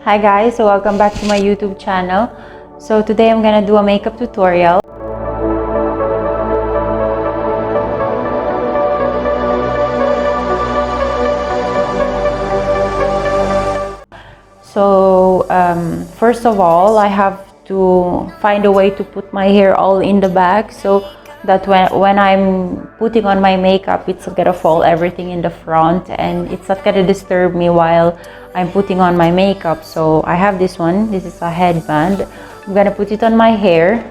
Hi guys, so welcome back to my YouTube channel. So today I'm gonna do a makeup tutorial. So first of all, I have to find a way to put my hair all in the back so that when I'm putting on my makeup, it's gonna fall everything in the front and it's not gonna disturb me while I'm putting on my makeup. So I have this one. This is a headband. I'm gonna put it on my hair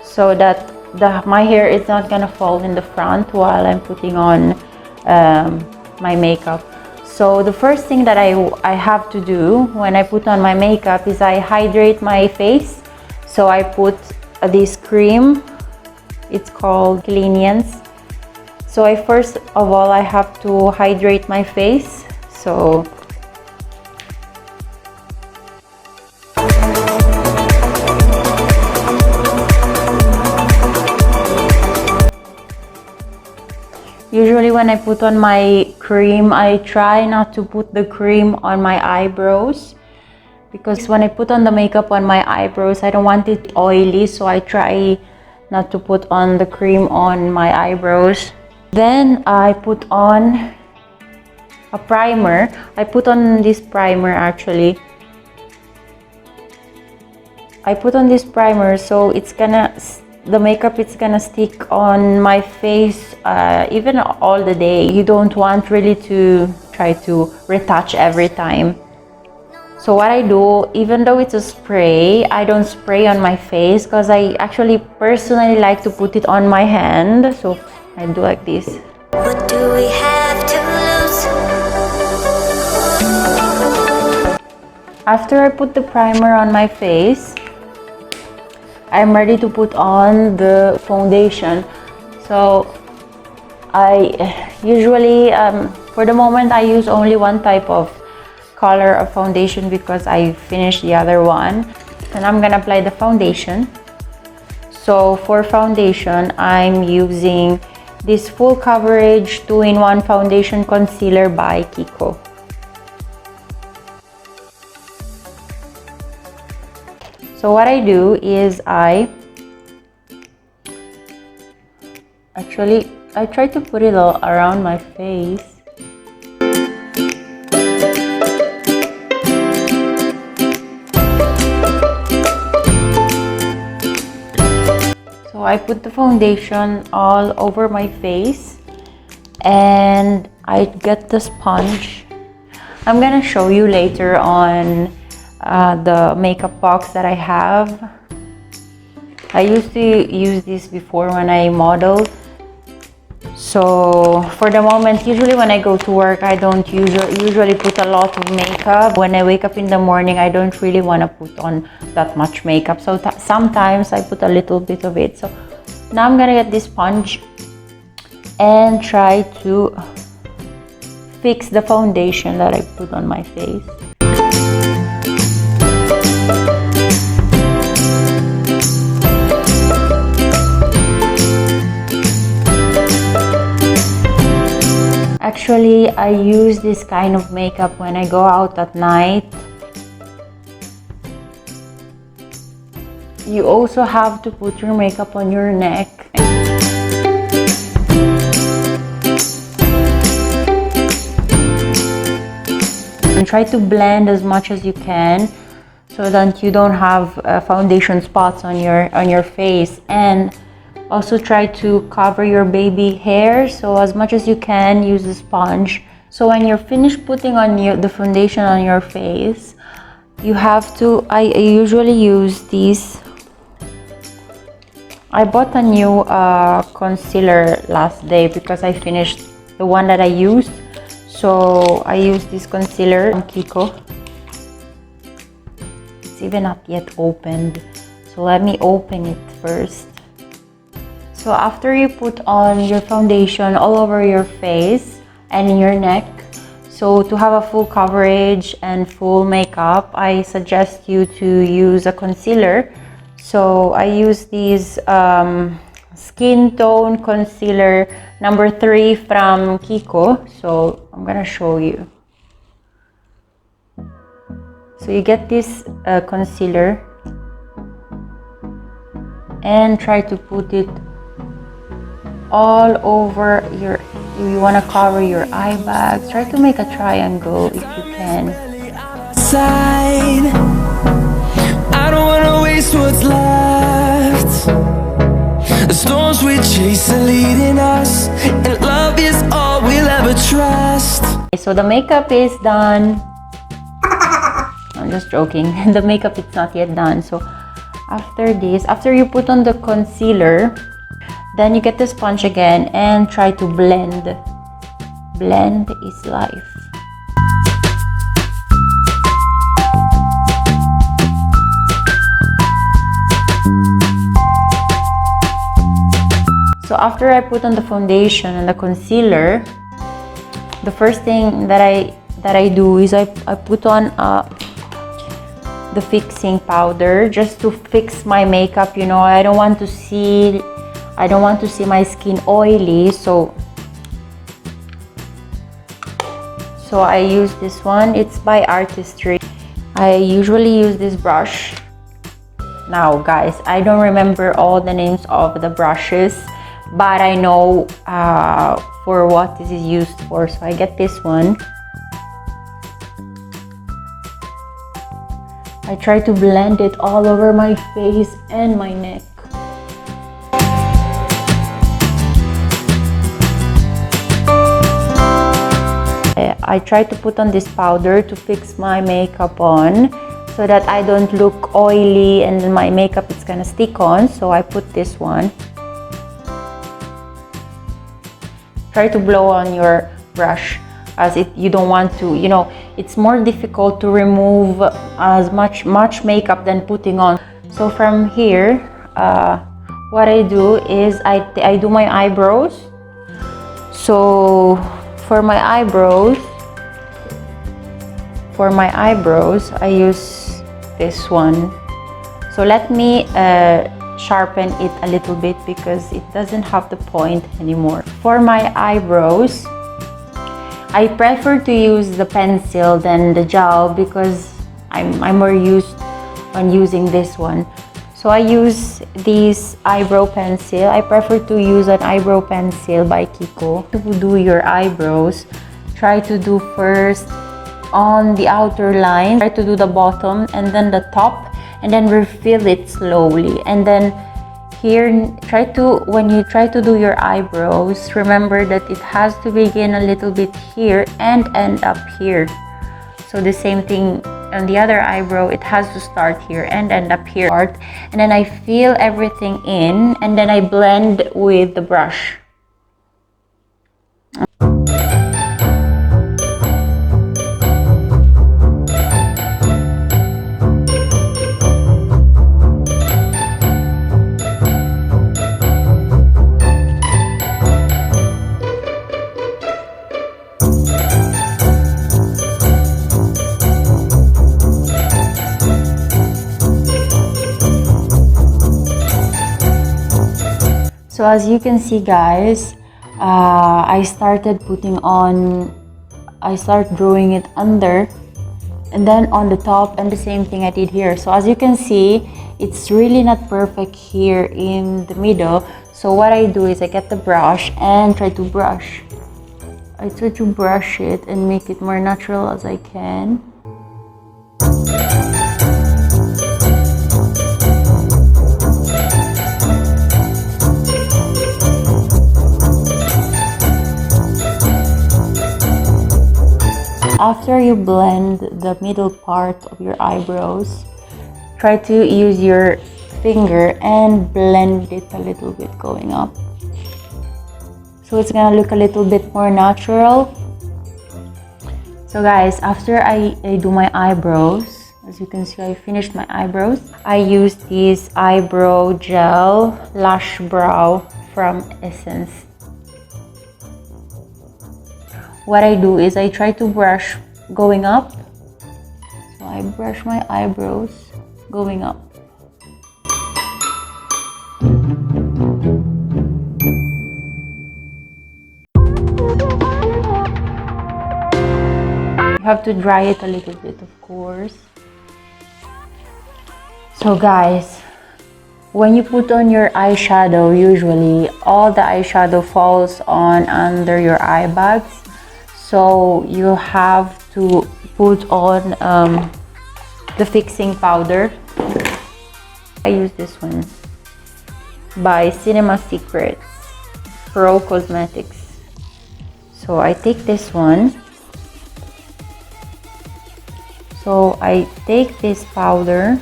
so that my hair is not gonna fall in the front while I'm putting on my makeup. So the first thing that I have to do when I put on my makeup is I hydrate my face. So I put this cream. It's called Clinians. So first of all, I have to hydrate my face. So usually when I put on my cream, I try not to put the cream on my eyebrows because when I put on the makeup on my eyebrows, I don't want it oily, so I try not to put on the cream on my eyebrows. Then I put on a primer. I put on this primer actually. I put on this primer so the makeup is gonna stick on my face even all the day. You don't want really to try to retouch every time. So what I do, even though it's a spray, I don't spray on my face because I actually personally like to put it on my hand. So I do like this. What do we have to lose? After I put the primer on my face, I'm ready to put on the foundation. So I usually, for the moment, I use only one type of color of foundation because I finished the other one. And I'm gonna apply the foundation. So for foundation, I'm using this full coverage 2-in-1 foundation concealer by Kiko. So what I do is I try to put it all around my face. So I put the foundation all over my face and I get the sponge. I'm gonna show you later on the makeup box that I have. I used to use this before when I modeled. So for the moment, usually when I go to work, I don't usually put a lot of makeup. When I wake up in the morning, I don't really want to put on that much makeup. So sometimes I put a little bit of it. So now I'm gonna get this sponge and try to fix the foundation that I put on my face. Actually, I use this kind of makeup when I go out at night. You also have to put your makeup on your neck. And try to blend as much as you can so that you don't have foundation spots on your face, and also try to cover your baby hair. So as much as you can, use the sponge. So when you're finished putting on the foundation on your face, you have to, I usually use these. I bought a new concealer last day because I finished the one that I used. So I used this concealer from Kiko. It's even not yet opened. So let me open it first. So after you put on your foundation all over your face and in your neck, so to have a full coverage and full makeup, I suggest you to use a concealer. So I use these Skin Tone Concealer number 3 from Kiko. So I'm gonna show you. So you get this concealer and try to put it all over your, you want to cover your eye bags. Try to make a triangle if you can. I don't want to waste what's left. The storms we chase are leading us, and love is all we'll ever trust. So the makeup is done. I'm just joking. The makeup is not yet done. So after this, after you put on the concealer, then you get the sponge again and try to blend. Blend is life. So after I put on the foundation and the concealer, the first thing that I do is I put on the fixing powder just to fix my makeup. You know, I don't want to see my skin oily, so I use this one. It's by Artistry. I usually use this brush. Now guys, I don't remember all the names of the brushes, but I know for what this is used for. So I get this one. I try to blend it all over my face and my neck. I try to put on this powder to fix my makeup on so that I don't look oily and my makeup is gonna stick on. So I put this one. Try to blow on your brush, as you don't want to, you know, it's more difficult to remove as much makeup than putting on. So from here, what I do is I do my eyebrows. So for my eyebrows, I use this one. So let me sharpen it a little bit because it doesn't have the point anymore. For my eyebrows, I prefer to use the pencil than the gel because I'm more used on using this one. So I use this eyebrow pencil. I prefer to use an eyebrow pencil by Kiko. To do your eyebrows, try to do first on the outer line, try to do the bottom and then the top, and then refill it slowly. And then here, when you try to do your eyebrows, remember that it has to begin a little bit here and end up here. So the same thing on the other eyebrow, it has to start here and end up here. And then I fill everything in, and then I blend with the brush. So as you can see guys, I started drawing it under and then on the top, and the same thing I did here. So as you can see, it's really not perfect here in the middle. So what I do is I get the brush and try to brush it and make it more natural as I can. After you blend the middle part of your eyebrows, try to use your finger and blend it a little bit going up. So it's gonna look a little bit more natural. So guys, after I do my eyebrows, as you can see, I finished my eyebrows. I use this eyebrow gel Lash Brow from Essence. What I do is I try to brush going up. So I brush my eyebrows going up. You have to dry it a little bit, of course. So guys, when you put on your eyeshadow, usually all the eyeshadow falls on under your eye bags. So you have to put on the fixing powder. I use this one by Cinema Secrets Pro Cosmetics. So I take this one. So I take this powder.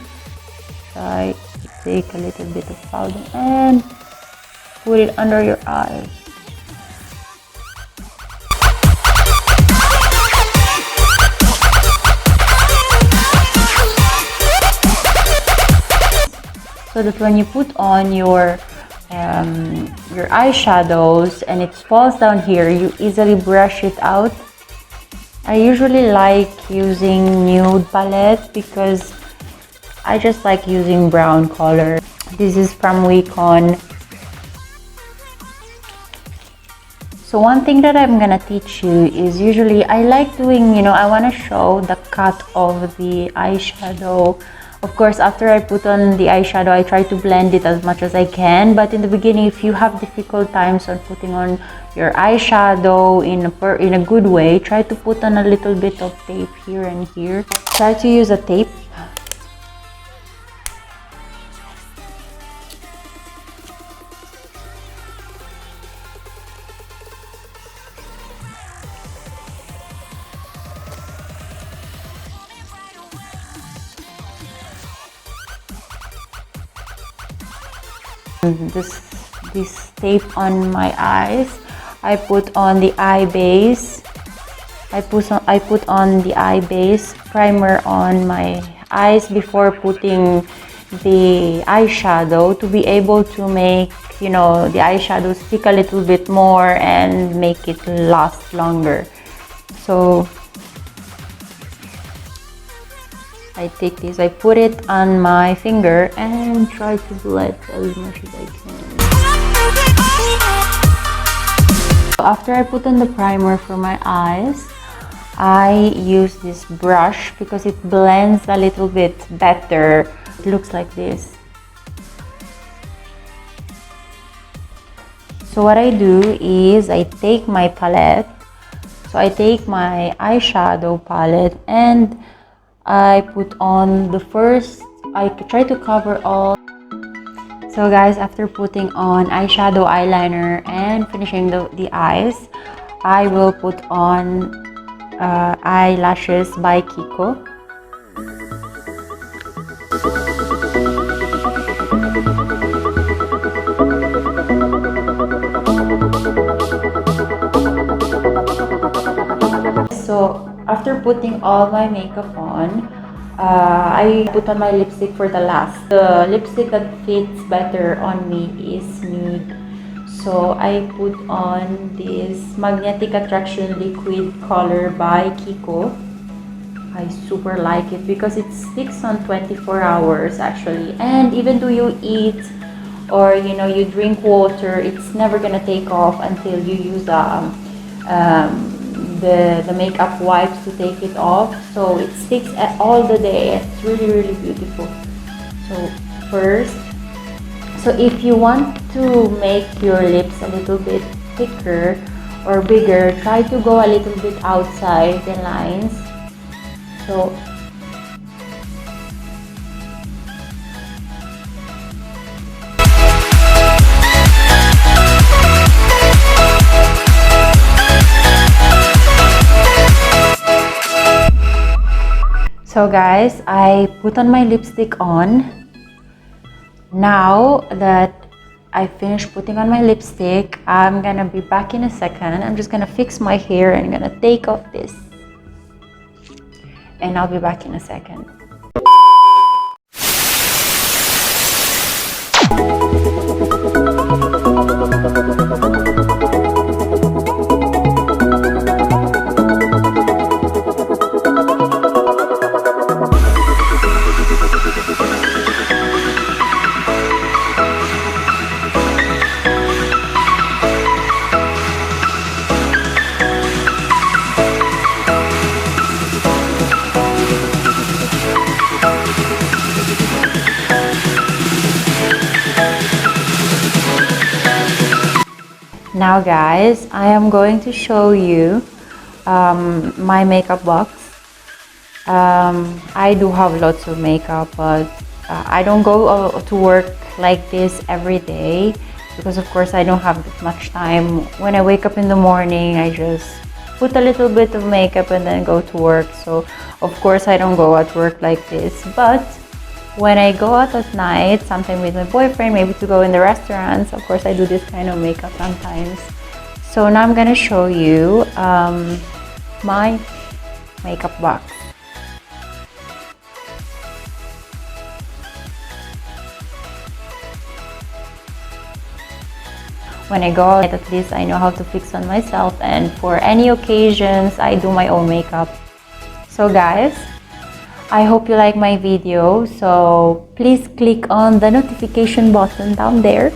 I take a little bit of powder and put it under your eyes. So that when you put on your eyeshadows and it falls down here, you easily brush it out. I usually like using nude palette because I just like using brown color. This is from Wacom. So one thing that I'm gonna teach you is usually I like doing, I wanna show the cut of the eyeshadow. Of course, after I put on the eyeshadow, I try to blend it as much as I can. But in the beginning, if you have difficult times on putting on your eyeshadow in a good way, try to put on a little bit of tape here and here. Try to use a tape. This tape on my eyes. I put on the eye base. I put on the eye base primer on my eyes before putting the eyeshadow to be able to make the eyeshadow stick a little bit more and make it last longer. So I take this, I put it on my finger and try to blend as much as I can. After I put on the primer for my eyes, I use this brush because it blends a little bit better. It looks like this. So what I do is I take my palette. So I take my eyeshadow palette and I put on I try to cover all. So guys, after putting on eyeshadow, eyeliner and finishing the eyes, I will put on eyelashes by Kiko. So after putting all my makeup on, I put on my lipstick for the last. The lipstick that fits better on me is nude. So I put on this Magnetic Attraction Liquid Color by Kiko. I super like it because it sticks on 24 hours actually. And even though you eat or you drink water, it's never gonna take off until you use the makeup wipes to take it off. So it sticks all the day. It's really beautiful. So if you want to make your lips a little bit thicker or bigger, try to go a little bit outside the lines. So guys, I put on my lipstick on. Now that I finished putting on my lipstick, I'm gonna be back in a second. I'm just gonna fix my hair and I'm gonna take off this. And I'll be back in a second. Now guys, I am going to show you my makeup box. I do have lots of makeup, but I don't go to work like this every day because of course I don't have that much time. When I wake up in the morning, I just put a little bit of makeup and then go to work. So of course I don't go at work like this, but when I go out at night, sometimes with my boyfriend, maybe to go in the restaurants, of course I do this kind of makeup sometimes. So now I'm gonna show you my makeup box. When I go out, at least I know how to fix on myself, and for any occasions I do my own makeup. So guys, I hope you like my video, so please click on the notification button down there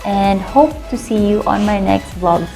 and hope to see you on my next vlogs.